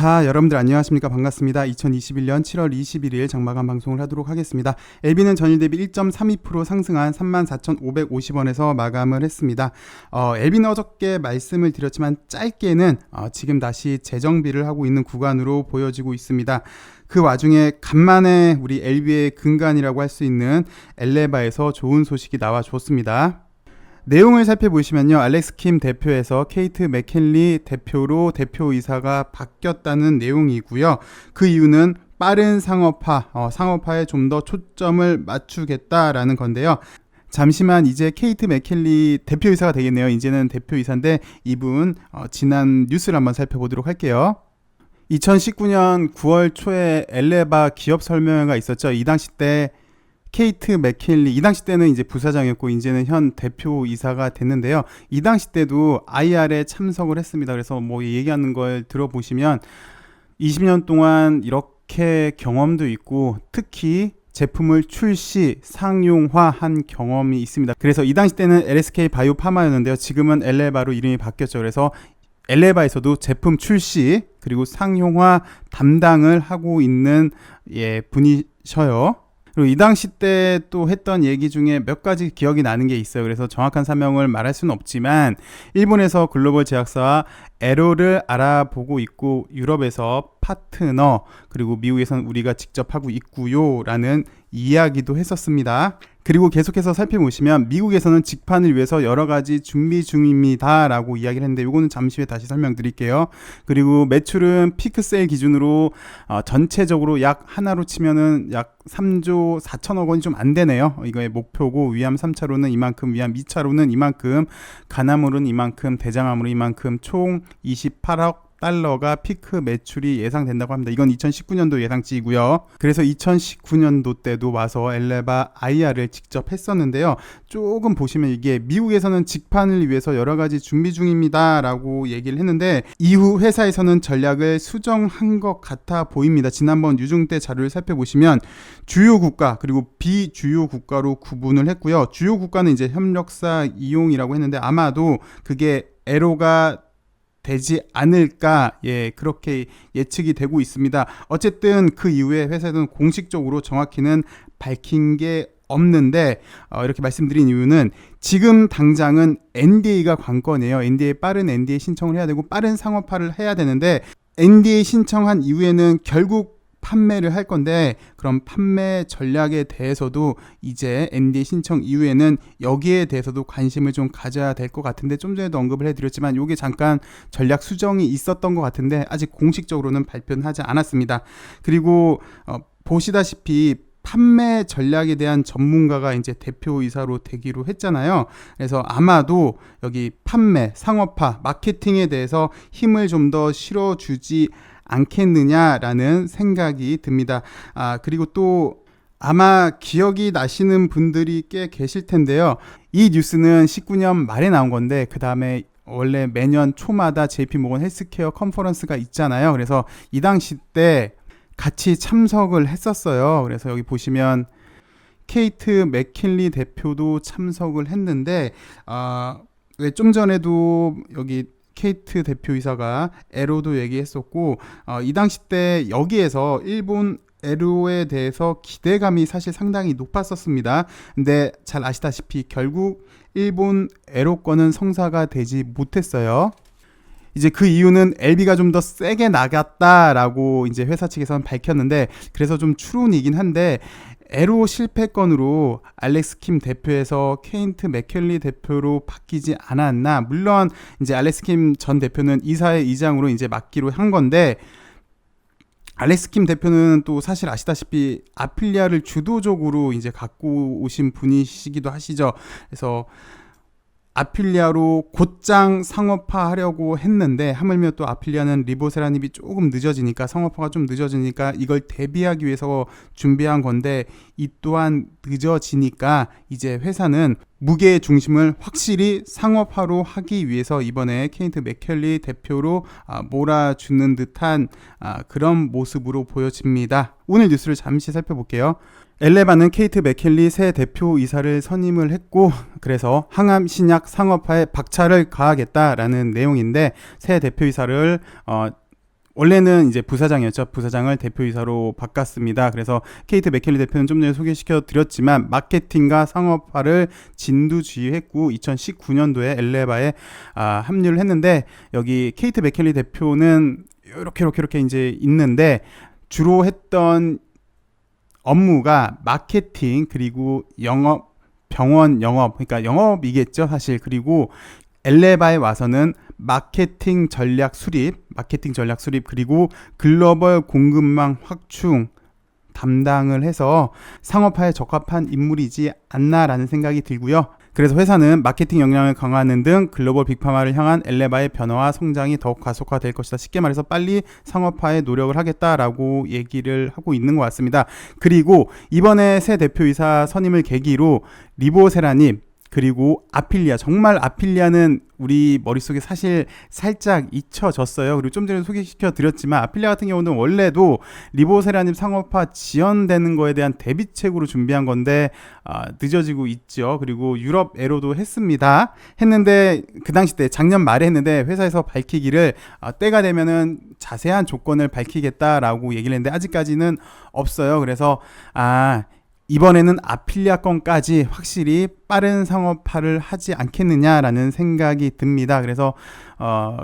자, 여러분들 안녕하십니까? 반갑습니다. 2021년 7월 21일 장마감 방송을 하도록 하겠습니다. LB는 전일 대비 1.32% 상승한 34,550원에서 마감을 했습니다. LB는 어저께 말씀을 드렸지만 짧게는 지금 다시 재정비를 하고 있는 구간으로 보여지고 있습니다. 그 와중에 간만에 우리 LB의 근간이라고 할 수 있는 엘레바에서 좋은 소식이 나와 줬습니다. 내용을 살펴보시면요, 알렉스 킴 대표에서 케이트 맥켄리 대표로 대표이사가 바뀌었다는 내용이고요. 그 이유는 빠른 상업화에 좀 더 초점을 맞추겠다라는 건데요. 잠시만, 이제 케이트 맥켄리 대표이사가 되겠네요. 이제는 대표이사인데 이분 지난 뉴스를 한번 살펴보도록 할게요. 2019년 9월 초에 엘레바 기업 설명회가 있었죠. 이 당시 때 케이트 맥켄리, 이 당시 때는 이제 부사장이었고 이제는 현 대표이사가 됐는데요. 이 당시 때도 IR에 참석을 했습니다. 그래서 뭐 얘기하는 걸 들어보시면 20년 동안 이렇게 경험도 있고 특히 제품을 출시, 상용화한 경험이 있습니다. 그래서 이 당시 때는 LSK 바이오 파마였는데요. 지금은 엘레바로 이름이 바뀌었죠. 그래서 엘레바에서도 제품 출시 그리고 상용화 담당을 하고 있는 분이셔요. 그리고 이 당시 때 또 했던 얘기 중에 몇 가지 기억이 나는 게 있어요. 그래서 정확한 사명을 말할 수는 없지만 일본에서 글로벌 제약사와 에로를 알아보고 있고 유럽에서 파트너 그리고 미국에서는 우리가 직접 하고 있고요 라는 이야기도 했었습니다. 그리고 계속해서 살펴보시면 미국에서는 직판을 위해서 여러 가지 준비 중입니다 라고 이야기를 했는데 이거는 잠시 후에 다시 설명드릴게요. 그리고 매출은 피크세일 기준으로 전체적으로 약 하나로 치면은 약 3조 4천억 원이 좀 안 되네요. 이거의 목표고 위암 3차로는 이만큼, 위암 2차로는 이만큼, 간암으로는 이만큼, 대장암으로 이만큼 총 28억 달러가 피크 매출이 예상된다고 합니다. 이건 2019년도 예상치이고요. 그래서 2019년도 때도 와서 엘레바 IR을 직접 했었는데요. 조금 보시면 이게 미국에서는 직판을 위해서 여러 가지 준비 중입니다 라고 얘기를 했는데 이후 회사에서는 전략을 수정한 것 같아 보입니다. 지난번 유중 때 자료를 살펴보시면 주요 국가 그리고 비주요 국가로 구분을 했고요. 주요 국가는 이제 협력사 이용이라고 했는데 아마도 그게 에로가 되지 않을까, 그렇게 예측이 되고 있습니다. 어쨌든 그 이후에 회사는 공식적으로 정확히는 밝힌 게 없는데 이렇게 말씀드린 이유는 지금 당장은 NDA가 관건이에요. 빠른 NDA 신청을 해야 되고 빠른 상업화를 해야 되는데 NDA 신청한 이후에는 결국 판매를 할 건데 그럼 판매 전략에 대해서도 이제 NDA 신청 이후에는 여기에 대해서도 관심을 좀 가져야 될 것 같은데 좀 전에도 언급을 해드렸지만 이게 잠깐 전략 수정이 있었던 것 같은데 아직 공식적으로는 발표는 하지 않았습니다. 그리고 보시다시피 판매 전략에 대한 전문가가 이제 대표이사로 되기로 했잖아요. 그래서 아마도 여기 판매, 상업화, 마케팅에 대해서 힘을 좀 더 실어주지 않겠느냐라는 생각이 듭니다. 그리고 또 아마 기억이 나시는 분들이 꽤 계실 텐데요. 이 뉴스는 19년 말에 나온 건데 그 다음에 원래 매년 초마다 JP모건 헬스케어 컨퍼런스가 있잖아요. 그래서 이 당시 때 같이 참석을 했었어요. 그래서 여기 보시면 케이트 맥킨리 대표도 참석을 했는데 왜 좀 전에도 여기 케이트 대표이사가 에로도 얘기했었고 이 당시 때 여기에서 일본 에로에 대해서 기대감이 사실 상당히 높았었습니다. 근데 잘 아시다시피 결국 일본 에로권은 성사가 되지 못했어요. 이제 그 이유는 LB가 좀 더 세게 나갔다라고 이제 회사 측에서는 밝혔는데 그래서 좀 추론이긴 한데 에로 실패건으로 알렉스 킴 대표에서 케이트 맥켈리 대표로 바뀌지 않았나. 물론 이제 알렉스 킴 전 대표는 이사회 의장으로 이제 맡기로 한 건데 알렉스 킴 대표는 또 사실 아시다시피 아필리아를 주도적으로 이제 갖고 오신 분이시기도 하시죠. 그래서 아필리아로 곧장 상업화하려고 했는데 하물며 또 아필리아는 리보세라닙이 조금 늦어지니까 상업화가 좀 늦어지니까 이걸 대비하기 위해서 준비한 건데 이 또한 늦어지니까 이제 회사는 무게의 중심을 확실히 상업화로 하기 위해서 이번에 케이트 맥켈리 대표로 몰아주는 듯한 그런 모습으로 보여집니다. 오늘 뉴스를 잠시 살펴볼게요. 엘레바는 케이트 맥켈리 새 대표이사를 선임을 했고 그래서 항암 신약 상업화에 박차를 가하겠다라는 내용인데 새 대표이사를 원래는 이제 부사장이었죠. 부사장을 대표이사로 바꿨습니다. 그래서 케이트 맥켈리 대표는 좀 전에 소개시켜 드렸지만 마케팅과 상업화를 진두지휘했고 2019년도에 엘레바에 합류를 했는데, 여기 케이트 맥켈리 대표는 이렇게 이제 있는데, 주로 했던 업무가 마케팅, 그리고 영업, 병원 영업, 그러니까 영업이겠죠 사실. 그리고 엘레바에 와서는 마케팅 전략 수립, 그리고 글로벌 공급망 확충 담당을 해서 상업화에 적합한 인물이지 않나라는 생각이 들고요. 그래서 회사는 마케팅 역량을 강화하는 등 글로벌 빅파마를 향한 엘레바의 변화와 성장이 더욱 가속화될 것이다. 쉽게 말해서 빨리 상업화에 노력을 하겠다라고 얘기를 하고 있는 것 같습니다. 그리고 이번에 새 대표이사 선임을 계기로 리보세라님, 그리고 아필리아, 정말 아필리아는 우리 머릿속에 사실 살짝 잊혀졌어요. 그리고 좀 전에 소개시켜 드렸지만 아필리아 같은 경우는 원래도 리보세라님 상업화 지연되는 거에 대한 대비책으로 준비한 건데 늦어지고 있죠. 그리고 유럽 에로도 했는데 그 당시 때 작년 말에 했는데 회사에서 밝히기를 때가 되면은 자세한 조건을 밝히겠다라고 얘기를 했는데 아직까지는 없어요. 그래서 이번에는 아필리아 건까지 확실히 빠른 상업화를 하지 않겠느냐라는 생각이 듭니다. 그래서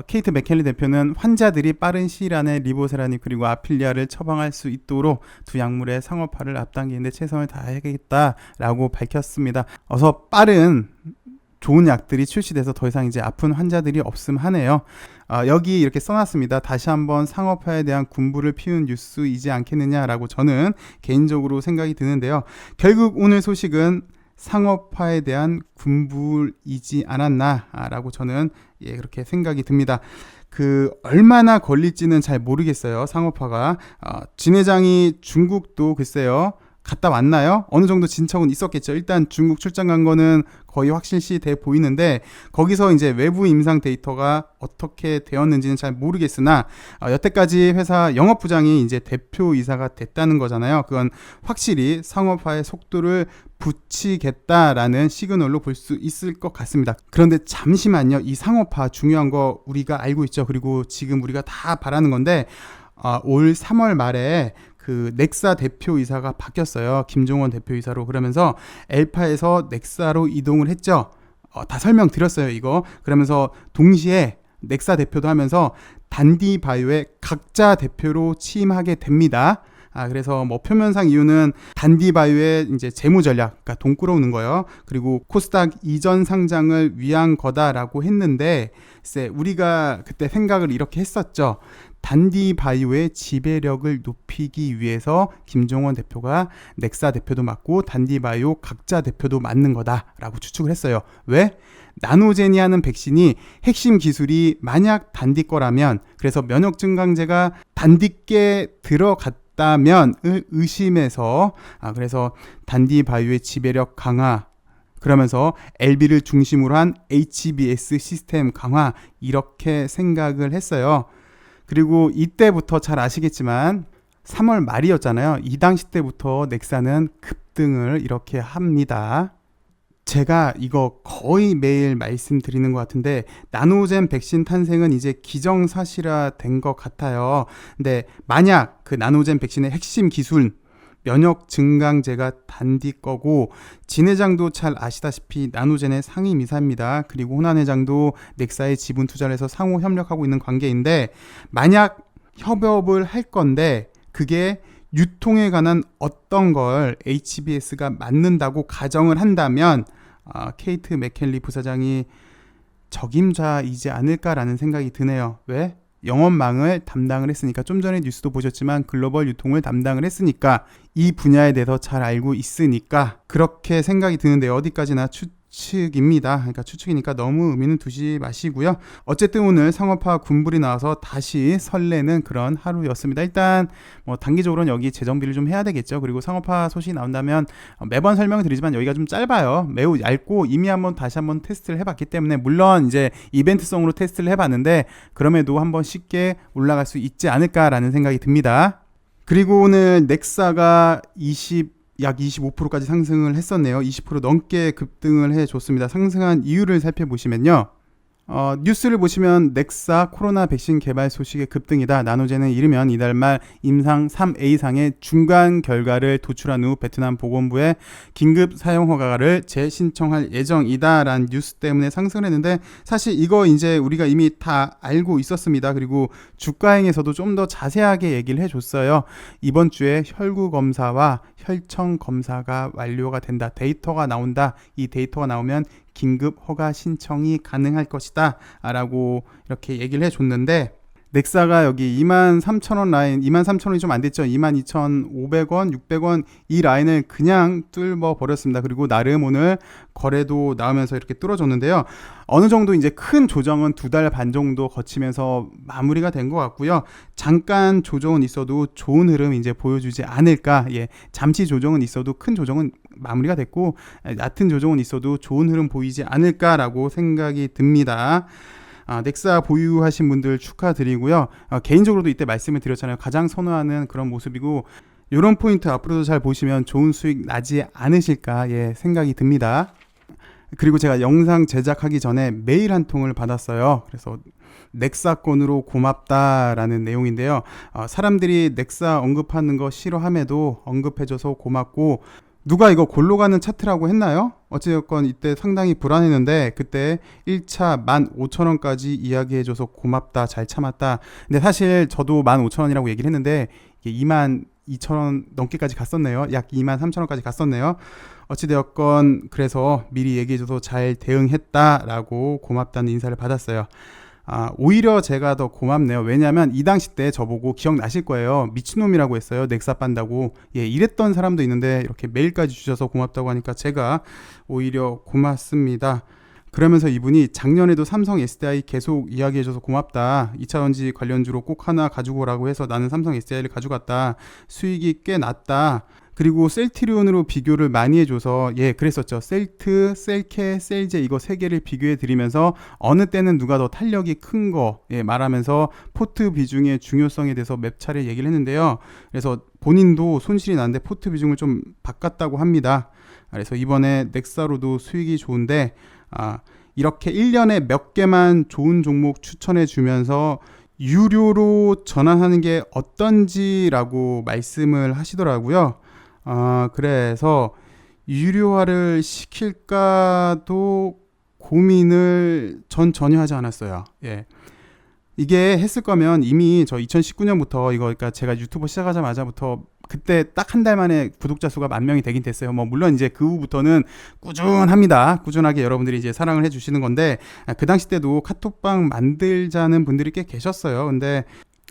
케이트 맥켈리 대표는 환자들이 빠른 시일 안에 리보세라님 그리고 아필리아를 처방할 수 있도록 두 약물의 상업화를 앞당기는데 최선을 다하겠다라고 밝혔습니다. 어서 빠른 좋은 약들이 출시돼서 더 이상 이제 아픈 환자들이 없음 하네요. 여기 이렇게 써놨습니다. 다시 한번 상업화에 대한 군부를 피운 뉴스이지 않겠느냐라고 저는 개인적으로 생각이 드는데요. 결국 오늘 소식은 상업화에 대한 군부이지 않았나라고 저는 그렇게 생각이 듭니다. 얼마나 걸릴지는 잘 모르겠어요. 상업화가 진 회장이 중국도 글쎄요 갔다 왔나요? 어느 정도 진척은 있었겠죠. 일단 중국 출장 간 거는 거의 확실시 돼 보이는데 거기서 이제 외부 임상 데이터가 어떻게 되었는지는 잘 모르겠으나 여태까지 회사 영업부장이 이제 대표이사가 됐다는 거잖아요. 그건 확실히 상업화의 속도를 붙이겠다라는 시그널로 볼 수 있을 것 같습니다. 그런데 잠시만요. 이 상업화 중요한 거 우리가 알고 있죠. 그리고 지금 우리가 다 바라는 건데 올 3월 말에 넥사 대표이사가 바뀌었어요. 김종원 대표이사로. 그러면서 엘파에서 넥사로 이동을 했죠. 다 설명드렸어요, 이거. 그러면서 동시에 넥사 대표도 하면서 단디바이오의 각자 대표로 취임하게 됩니다. 그래서 표면상 이유는 단디바이오의 이제 재무 전략, 그러니까 돈 끌어오는 거예요. 그리고 코스닥 이전 상장을 위한 거다라고 했는데, 글쎄 우리가 그때 생각을 이렇게 했었죠. 단디바이오의 지배력을 높이기 위해서 김종원 대표가 넥사 대표도 맡고 단디바이오 각자 대표도 맡는 거다라고 추측을 했어요. 왜? 나노제니 하는 백신이 핵심 기술이 만약 단디 거라면, 그래서 면역 증강제가 단디께 들어갔다면을 의심해서 그래서 단디바이오의 지배력 강화, 그러면서 LB를 중심으로 한 HBS 시스템 강화, 이렇게 생각을 했어요. 그리고 이때부터 잘 아시겠지만 3월 말이었잖아요. 이 당시 때부터 넥사는 급등을 이렇게 합니다. 제가 이거 거의 매일 말씀드리는 것 같은데 나노젠 백신 탄생은 이제 기정사실화 된 것 같아요. 근데 만약 나노젠 백신의 핵심 기술 면역 증강제가 단디 거고, 진 회장도 잘 아시다시피 나노젠의 상임이사입니다. 그리고 호난 회장도 넥사에 지분 투자를 해서 상호 협력하고 있는 관계인데, 만약 협업을 할 건데 그게 유통에 관한 어떤 걸 HBS가 맡는다고 가정을 한다면 케이트 맥켈리 부사장이 적임자이지 않을까라는 생각이 드네요. 왜? 영업망을 담당을 했으니까. 좀 전에 뉴스도 보셨지만 글로벌 유통을 담당을 했으니까, 이 분야에 대해서 잘 알고 있으니까 그렇게 생각이 드는데, 어디까지나 추측입니다. 그러니까 추측이니까 너무 의미는 두지 마시고요. 어쨌든 오늘 상업화 군불이 나와서 다시 설레는 그런 하루였습니다. 일단 단기적으로는 여기 재정비를 좀 해야 되겠죠. 그리고 상업화 소식이 나온다면 매번 설명을 드리지만 여기가 좀 짧아요. 매우 얇고 이미 다시 한번 테스트를 해봤기 때문에, 물론 이제 이벤트성으로 테스트를 해봤는데 그럼에도 한번 쉽게 올라갈 수 있지 않을까라는 생각이 듭니다. 그리고 오늘 넥사가 약 25%까지 상승을 했었네요. 20% 넘게 급등을 해줬습니다. 상승한 이유를 살펴보시면요, 뉴스를 보시면 넥사 코로나 백신 개발 소식의 급등이다. 나노젠은 이르면 이달 말 임상 3A상의 중간 결과를 도출한 후 베트남 보건부에 긴급 사용 허가를 재신청할 예정이다라는 뉴스 때문에 상승을 했는데 사실 이거 이제 우리가 이미 다 알고 있었습니다. 그리고 주가행에서도 좀 더 자세하게 얘기를 해줬어요. 이번 주에 혈구 검사와 혈청 검사가 완료가 된다. 데이터가 나온다. 이 데이터가 나오면 긴급 허가 신청이 가능할 것이다 라고 이렇게 얘기를 해줬는데 넥사가 여기 23,000원 라인 23,000원이 좀 안 됐죠. 22,500원 600원 이 라인을 그냥 뚫어 버렸습니다. 그리고 나름 오늘 거래도 나오면서 이렇게 뚫어줬는데요. 어느 정도 이제 큰 조정은 2달 반 정도 거치면서 마무리가 된 것 같고요. 잠깐 조정은 있어도 좋은 흐름 이제 보여주지 않을까. 잠시 조정은 있어도 큰 조정은 마무리가 됐고 얕은 조정은 있어도 좋은 흐름 보이지 않을까라고 생각이 듭니다. 넥사 보유하신 분들 축하드리고요. 개인적으로도 이때 말씀을 드렸잖아요. 가장 선호하는 그런 모습이고 이런 포인트 앞으로도 잘 보시면 좋은 수익 나지 않으실까 생각이 듭니다. 그리고 제가 영상 제작하기 전에 메일 한 통을 받았어요. 그래서 넥사 건으로 고맙다라는 내용인데요. 사람들이 넥사 언급하는 거 싫어함에도 언급해줘서 고맙고 누가 이거 골로 가는 차트라고 했나요? 어찌됐건 이때 상당히 불안했는데 그때 1차 15,000원까지 이야기해줘서 고맙다, 잘 참았다. 근데 사실 저도 15,000원이라고 얘기를 했는데 이게 22,000원 넘게까지 갔었네요. 약 23,000원까지 갔었네요. 어찌되었건 그래서 미리 얘기해줘서 잘 대응했다라고 고맙다는 인사를 받았어요. 오히려 제가 더 고맙네요. 왜냐하면 이 당시 때 저보고 기억나실 거예요. 미친놈이라고 했어요. 넥사 빤다고. 이랬던 사람도 있는데 이렇게 메일까지 주셔서 고맙다고 하니까 제가 오히려 고맙습니다. 그러면서 이분이 작년에도 삼성 SDI 계속 이야기해줘서 고맙다. 2차전지 관련주로 꼭 하나 가지고 오라고 해서 나는 삼성 SDI를 가져갔다. 수익이 꽤 났다. 그리고 셀트리온으로 비교를 많이 해줘서 그랬었죠. 셀트, 셀케, 셀제 이거 세 개를 비교해 드리면서 어느 때는 누가 더 탄력이 큰 거 말하면서 포트 비중의 중요성에 대해서 몇 차례 얘기를 했는데요. 그래서 본인도 손실이 났는데 포트 비중을 좀 바꿨다고 합니다. 그래서 이번에 넥사로도 수익이 좋은데 이렇게 1년에 몇 개만 좋은 종목 추천해 주면서 유료로 전환하는 게 어떤지라고 말씀을 하시더라고요. 그래서 유료화를 시킬까도 고민을 전혀 하지 않았어요. 이게 했을 거면 이미 저 2019년부터 이거 그러니까 제가 유튜버 시작하자마자부터 그때 딱 한 달 만에 구독자 수가 10,000명이 되긴 됐어요. 물론 이제 그 후부터는 꾸준합니다. 꾸준하게 여러분들이 이제 사랑을 해주시는 건데 그 당시 때도 카톡방 만들자는 분들이 꽤 계셨어요. 근데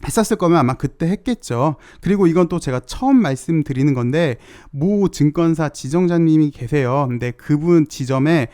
했었을 거면 아마 그때 했겠죠. 그리고 이건 또 제가 처음 말씀드리는 건데 모 증권사 지점장님이 계세요. 근데 그분 지점에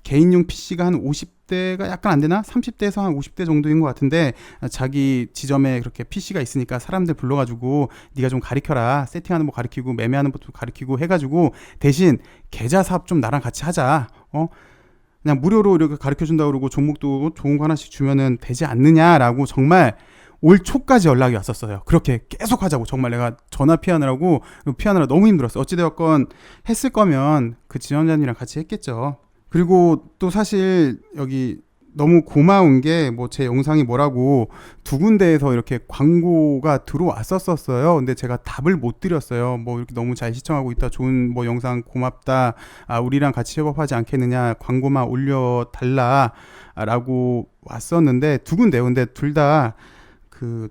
개인용 PC가 한 50대가 약간 안 되나? 30대에서 한 50대 정도인 것 같은데 자기 지점에 그렇게 PC가 있으니까 사람들 불러가지고 네가 좀 가르쳐라. 세팅하는 법 가르치고 매매하는 법도 가르치고 해가지고 대신 계좌 사업 좀 나랑 같이 하자. 그냥 무료로 이렇게 가르쳐준다고 그러고 종목도 좋은 거 하나씩 주면은 되지 않느냐라고 정말 올 초까지 연락이 왔었어요. 그렇게 계속 하자고. 정말 내가 전화 피하느라 너무 힘들었어. 어찌되었건 했을 거면 그 지원자님이랑 같이 했겠죠. 그리고 또 사실 여기 너무 고마운 게 제 영상이 뭐라고 두 군데에서 이렇게 광고가 들어왔었어요. 근데 제가 답을 못 드렸어요. 이렇게 너무 잘 시청하고 있다. 좋은 영상 고맙다. 우리랑 같이 협업하지 않겠느냐. 광고만 올려달라. 라고 왔었는데 두 군데요. 근데 둘 다 그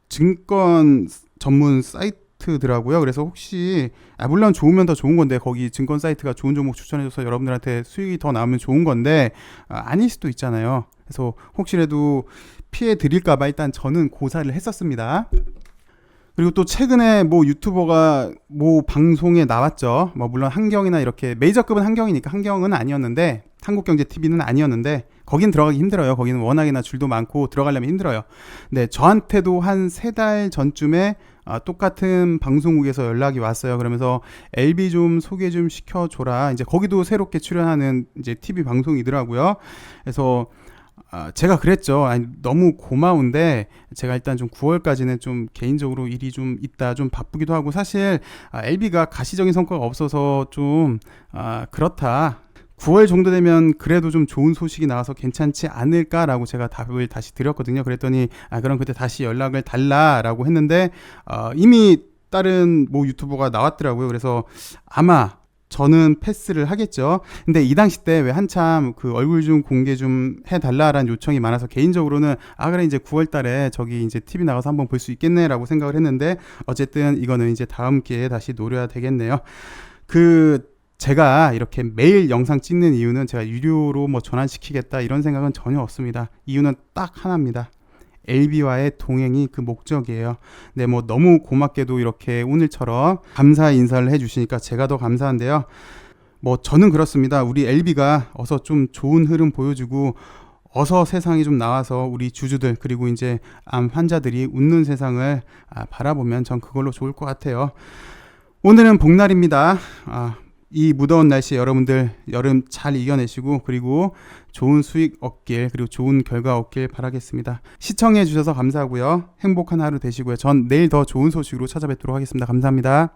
증권 전문 사이트더라고요. 그래서 혹시 물론 좋으면 더 좋은 건데 거기 증권 사이트가 좋은 종목 추천해줘서 여러분들한테 수익이 더 나오면 좋은 건데 아닐 수도 있잖아요. 그래서 혹시라도 피해 드릴까봐 일단 저는 고사를 했었습니다. 그리고 또 최근에 유튜버가 방송에 나왔죠. 물론 한경이나 이렇게 메이저급은 한경이니까 한경은 아니었는데 한국경제TV는 아니었는데 거긴 들어가기 힘들어요. 거기는 워낙이나 줄도 많고 들어가려면 힘들어요. 네, 저한테도 한 3달 전쯤에 똑같은 방송국에서 연락이 왔어요. 그러면서 LB 좀 소개 좀 시켜줘라. 이제 거기도 새롭게 출연하는 이제 TV 방송이더라고요. 그래서 제가 그랬죠. 너무 고마운데 제가 일단 좀 9월까지는 좀 개인적으로 일이 좀 있다, 좀 바쁘기도 하고 사실 LB가 가시적인 성과가 없어서 좀 그렇다. 9월 정도 되면 그래도 좀 좋은 소식이 나와서 괜찮지 않을까라고 제가 답을 다시 드렸거든요. 그랬더니 그럼 그때 다시 연락을 달라라고 했는데 이미 다른 뭐 유튜버가 나왔더라고요. 그래서 아마 저는 패스를 하겠죠. 근데 이 당시 때 왜 한참 그 얼굴 좀 공개 좀 해달라라는 요청이 많아서 개인적으로는 그래 이제 9월 달에 저기 이제 TV 나가서 한번 볼 수 있겠네라고 생각을 했는데 어쨌든 이거는 이제 다음 기회에 다시 노려야 되겠네요. 제가 이렇게 매일 영상 찍는 이유는 제가 유료로 뭐 전환시키겠다 이런 생각은 전혀 없습니다. 이유는 딱 하나입니다. LB와의 동행이 그 목적이에요. 네, 뭐 너무 고맙게도 이렇게 오늘처럼 감사 인사를 해주시니까 제가 더 감사한데요. 뭐 저는 그렇습니다. 우리 LB가 어서 좀 좋은 흐름 보여주고 어서 세상이 좀 나와서 우리 주주들 그리고 이제 암 환자들이 웃는 세상을 바라보면 전 그걸로 좋을 것 같아요. 오늘은 복날입니다. 이 무더운 날씨에 여러분들 여름 잘 이겨내시고 그리고 좋은 수익 얻길 그리고 좋은 결과 얻길 바라겠습니다. 시청해 주셔서 감사하고요. 행복한 하루 되시고요. 전 내일 더 좋은 소식으로 찾아뵙도록 하겠습니다. 감사합니다.